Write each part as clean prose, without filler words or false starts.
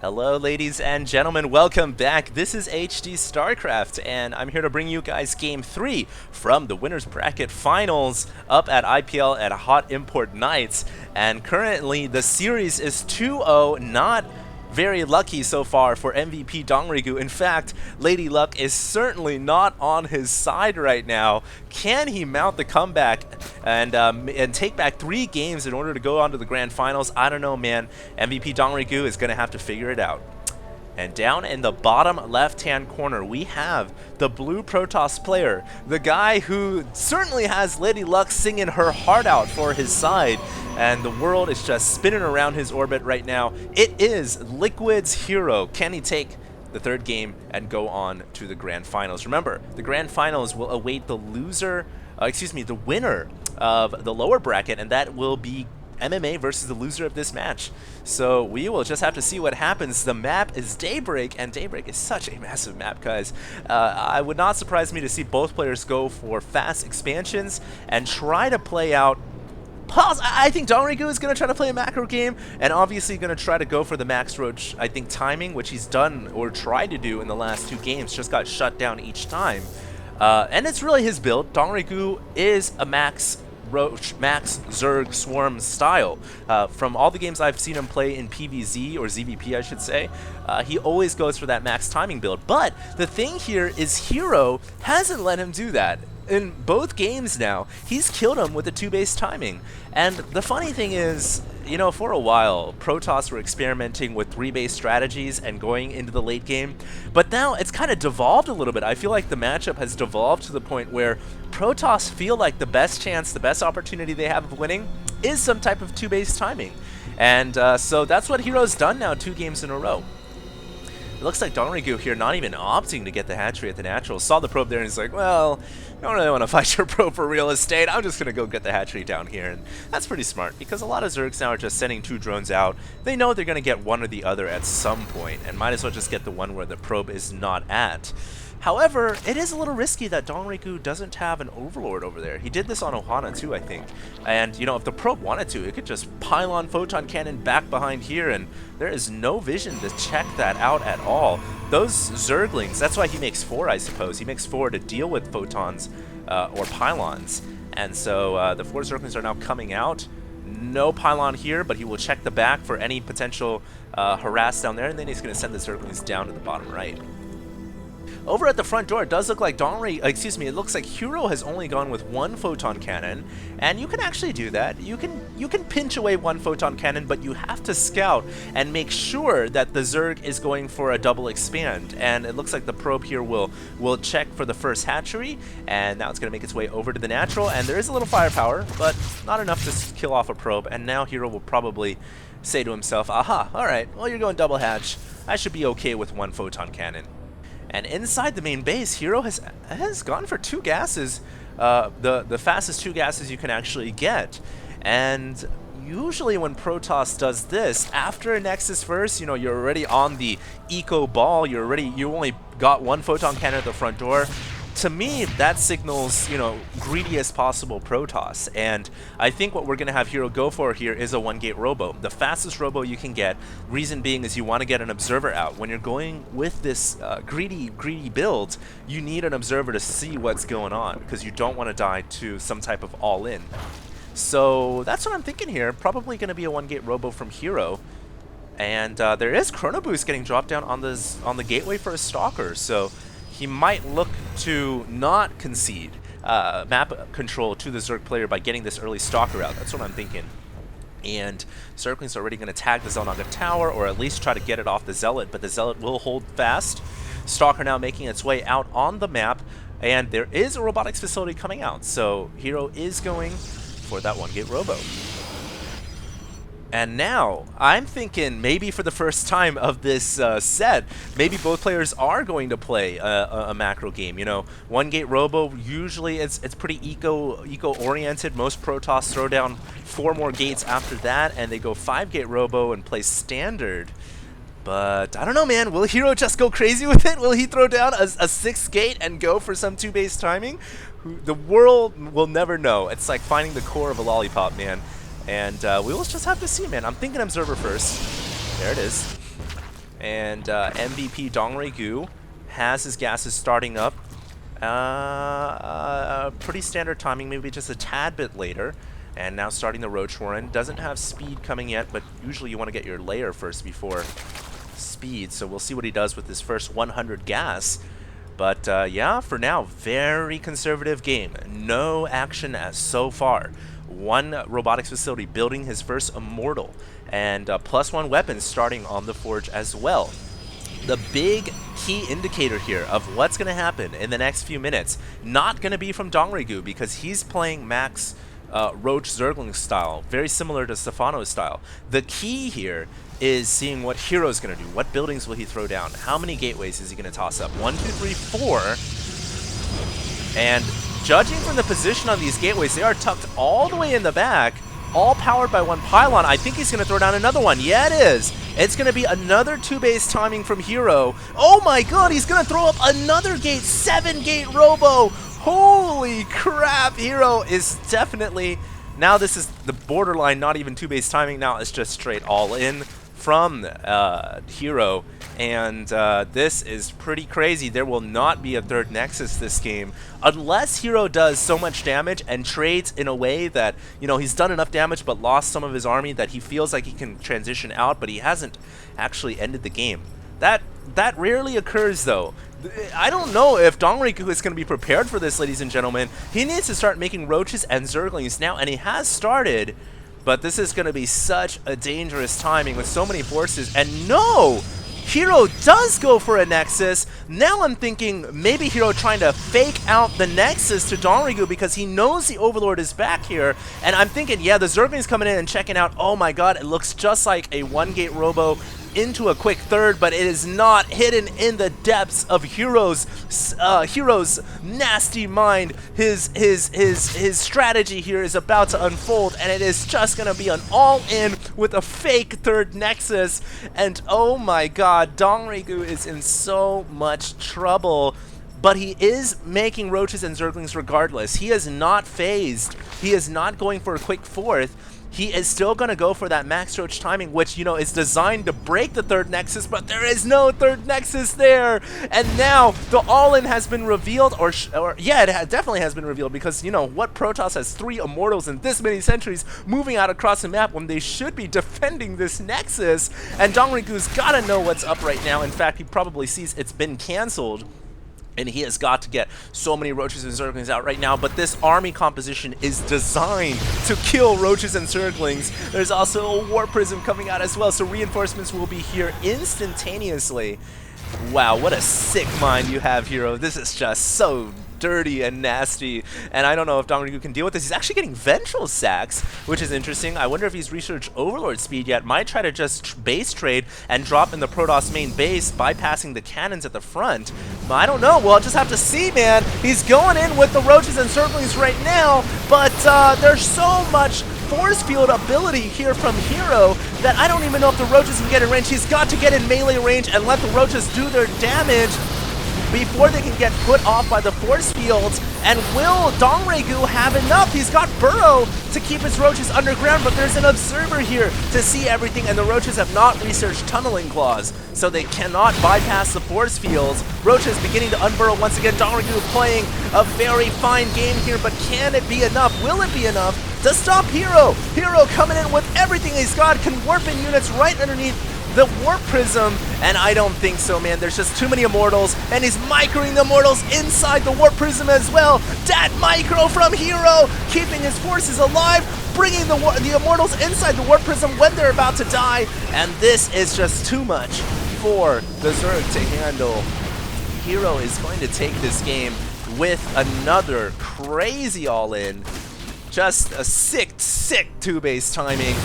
Hello ladies and gentlemen, welcome back. This is HD StarCraft and I'm here to bring you guys Game 3 from the Winners Bracket Finals up at IPL at Hot Import Nights. And currently the series is 2-0, not very lucky so far for MVP.Dongraegu. In fact, Lady Luck is certainly not on his side right now. Can he mount the comeback and take back 3 games in order to go on to the Grand Finals? I don't know, man. MVP.Dongraegu is going to have to figure it out. And down in the bottom left-hand corner, we have the blue Protoss player, the guy who certainly has Lady Luck singing her heart out for his side, and the world is just spinning around his orbit right now. It is Liquid.Hero. Can he take the 3rd game and go on to the Grand Finals? Remember, the Grand Finals will await the the winner of the lower bracket, and that will be MMA versus the loser of this match. So we will just have to see what happens. The map is Daybreak, and Daybreak is such a massive map, guys. I would not surprise me to see both players go for fast expansions and try to play out. I think Dongraegu is going to try to play a macro game, and obviously going to try to go for the max roach, I think, timing, which he's done or tried to do in the last 2 games, just got shut down each time. And it's really his build. Dongraegu is a max Roach, Max, Zerg, Swarm style. From all the games I've seen him play in PvZ, or ZVP I should say, he always goes for that max timing build. But the thing here is Hero hasn't let him do that. In both games now, he's killed him with the 2-base timing. And the funny thing is, you know, for a while, Protoss were experimenting with 3-base strategies and going into the late game, but now it's kind of devolved a little bit. I feel like the matchup has devolved to the point where Protoss feel like the best chance, the best opportunity they have of winning is some type of 2-base timing. And so that's what Hero's done now 2 games in a row. It looks like Dongraegu here not even opting to get the hatchery at the natural. Saw the probe there and he's like, well, I don't really want to fight your probe for real estate. I'm just going to go get the hatchery down here. And that's pretty smart because a lot of Zergs now are just sending 2 drones out. They know they're going to get one or the other at some point and might as well just get the one where the probe is not at. However, it is a little risky that Dongraegu doesn't have an Overlord over there. He did this on Ohana too, I think. And, you know, if the probe wanted to, it could just pile on Photon Cannon back behind here, and there is no vision to check that out at all. Those Zerglings, that's why he makes 4, I suppose. He makes 4 to deal with Photons or Pylons. And so the 4 Zerglings are now coming out. No Pylon here, but he will check the back for any potential harass down there, and then he's going to send the Zerglings down to the bottom right. Over at the front door, it does look like it looks like Hero has only gone with 1 Photon Cannon, and you can actually do that. You can pinch away 1 Photon Cannon, but you have to scout and make sure that the Zerg is going for a double expand. And it looks like the probe here will check for the first hatchery, and now it's going to make its way over to the natural, and there is a little firepower, but not enough to kill off a probe, and now Hero will probably say to himself, aha, alright, well you're going double hatch, I should be okay with 1 Photon Cannon. And inside the main base, Hero has gone for 2 gases, the fastest 2 gases you can actually get. And usually when Protoss does this, after a Nexus first, you know, you're already on the eco ball, you only got 1 Photon Cannon at the front door. To me, that signals, you know, greediest possible Protoss, and I think what we're going to have Hero go for here is a 1-gate robo. The fastest robo you can get, reason being is you want to get an observer out. When you're going with this greedy build, you need an observer to see what's going on, because you don't want to die to some type of all-in. So that's what I'm thinking here, probably going to be a 1-gate robo from Hero. And there is Chrono Boost getting dropped down on the gateway for a Stalker, so he might look to not concede map control to the Zerg player by getting this early Stalker out. That's what I'm thinking. And Zergling's already going to tag the Xel'Naga tower, or at least try to get it off the Zealot, but the Zealot will hold fast. Stalker now making its way out on the map, and there is a robotics facility coming out, so Hero is going for that 1-gate robo. And now, I'm thinking maybe for the first time of this set, maybe both players are going to play a macro game. You know, 1-gate robo, usually it's pretty eco-oriented. Most Protoss throw down 4 more gates after that, and they go 5-gate robo and play standard. But I don't know, man. Will Hero just go crazy with it? Will he throw down a 6th gate and go for some 2-base timing? The world will never know. It's like finding the core of a lollipop, man. And we will just have to see, man. I'm thinking Observer first. There it is. And MVP.Dongraegu has his gases starting up. Pretty standard timing, maybe just a tad bit later. And now starting the Roach Warren. Doesn't have speed coming yet, but usually you want to get your layer first before speed. So we'll see what he does with his first 100 gas. But yeah, for now, very conservative game. No action as so far. One robotics facility building his first immortal. And +1 weapons starting on the Forge as well. The big key indicator here of what's going to happen in the next few minutes, not going to be from Dongraegu because he's playing max Roach Zergling style, very similar to Stefano's style. The key here is seeing what Hero's going to do. What buildings will he throw down? How many gateways is he going to toss up? 1, 2, 3, 4. And judging from the position on these gateways, they are tucked all the way in the back, all powered by one pylon. I think he's going to throw down another one. Yeah, it is. It's going to be another 2-base timing from Hero. Oh my god, he's going to throw up another gate, 7-gate robo. Holy crap, Hero is definitely... Now this is the borderline, not even 2-base timing. Now it's just straight all in from Hero. And this is pretty crazy. There will not be a third Nexus this game unless Hero does so much damage and trades in a way that, you know, he's done enough damage but lost some of his army that he feels like he can transition out, but he hasn't actually ended the game. That rarely occurs, though. I don't know if Dongraegu is going to be prepared for this, ladies and gentlemen. He needs to start making Roaches and Zerglings now, and he has started, but this is going to be such a dangerous timing with so many forces. And no! Hero does go for a Nexus. Now I'm thinking maybe Hero trying to fake out the Nexus to Dongraegu because he knows the Overlord is back here. And I'm thinking, yeah, the Zergling's coming in and checking out. Oh my god, it looks just like a 1-gate robo into a quick third, but it is not hidden in the depths of Hero's nasty mind. His strategy here is about to unfold, and it is just gonna be an all-in with a fake third Nexus. And oh my god, Dongraegu is in so much trouble. But he is making Roaches and Zerglings regardless. He is not phased. He is not going for a quick fourth. He is still going to go for that max Roach timing, which, you know, is designed to break the third Nexus, but there is no third Nexus there. And now the all-in has been revealed, or yeah, it definitely has been revealed, because, you know, what Protoss has 3 Immortals in this many centuries moving out across the map when they should be defending this Nexus? And Dongraegu's got to know what's up right now. In fact, he probably sees it's been canceled. And he has got to get so many Roaches and Zerglings out right now, but this army composition is designed to kill Roaches and Zerglings. There's also a Warp Prism coming out as well, so reinforcements will be here instantaneously. Wow, what a sick mind you have, Hero. This is just so dirty and nasty, and I don't know if Dongraegu can deal with this. He's actually getting Vengeful Sacks, which is interesting. I wonder if he's researched Overlord speed yet. Might try to just base trade and drop in the Protoss main base, bypassing the cannons at the front. But I don't know. We'll just have to see, man. He's going in with the Roaches and Zerglings right now, but there's so much force field ability here from Hero that I don't even know if the Roaches can get in range. He's got to get in melee range and let the Roaches do their damage before they can get put off by the force fields. And will Dongraegu have enough? He's got Burrow to keep his Roaches underground, but there's an Observer here to see everything, and the Roaches have not researched Tunneling Claws, so they cannot bypass the force fields. Roaches beginning to unburrow once again. Dongraegu playing a very fine game here, but can it be enough? Will it be enough to stop Hero? Hero coming in with everything he's got, can warp in units right underneath the Warp Prism, and I don't think so, man. There's just too many Immortals, and he's microing the Immortals inside the Warp Prism as well. That micro from Hero, keeping his forces alive, bringing the Immortals inside the Warp Prism when they're about to die, and this is just too much for the Zerg to handle. Hero is going to take this game with another crazy all-in. Just a sick 2-base timing.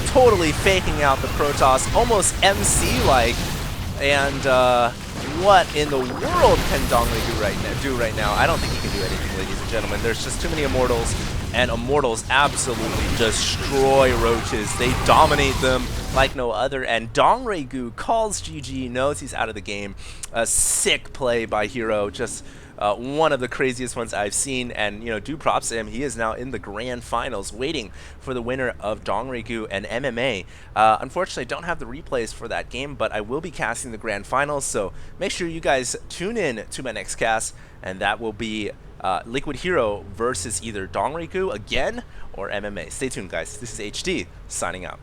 Totally faking out the Protoss, almost MC-like. And what in the world can Dongraegu do right now? I don't think he can do anything, ladies and gentlemen. There's just too many Immortals, and Immortals absolutely destroy Roaches. They dominate them like no other, and Dongraegu calls GG, knows he's out of the game. A sick play by Hero, just one of the craziest ones I've seen, and do props to him. He is now in the grand finals, waiting for the winner of Dongraegu and MMA. Unfortunately, I don't have the replays for that game, but I will be casting the grand finals, so make sure you guys tune in to my next cast, and that will be Liquid.Hero versus either Dongraegu again or MMA. Stay tuned, guys. This is HD signing out.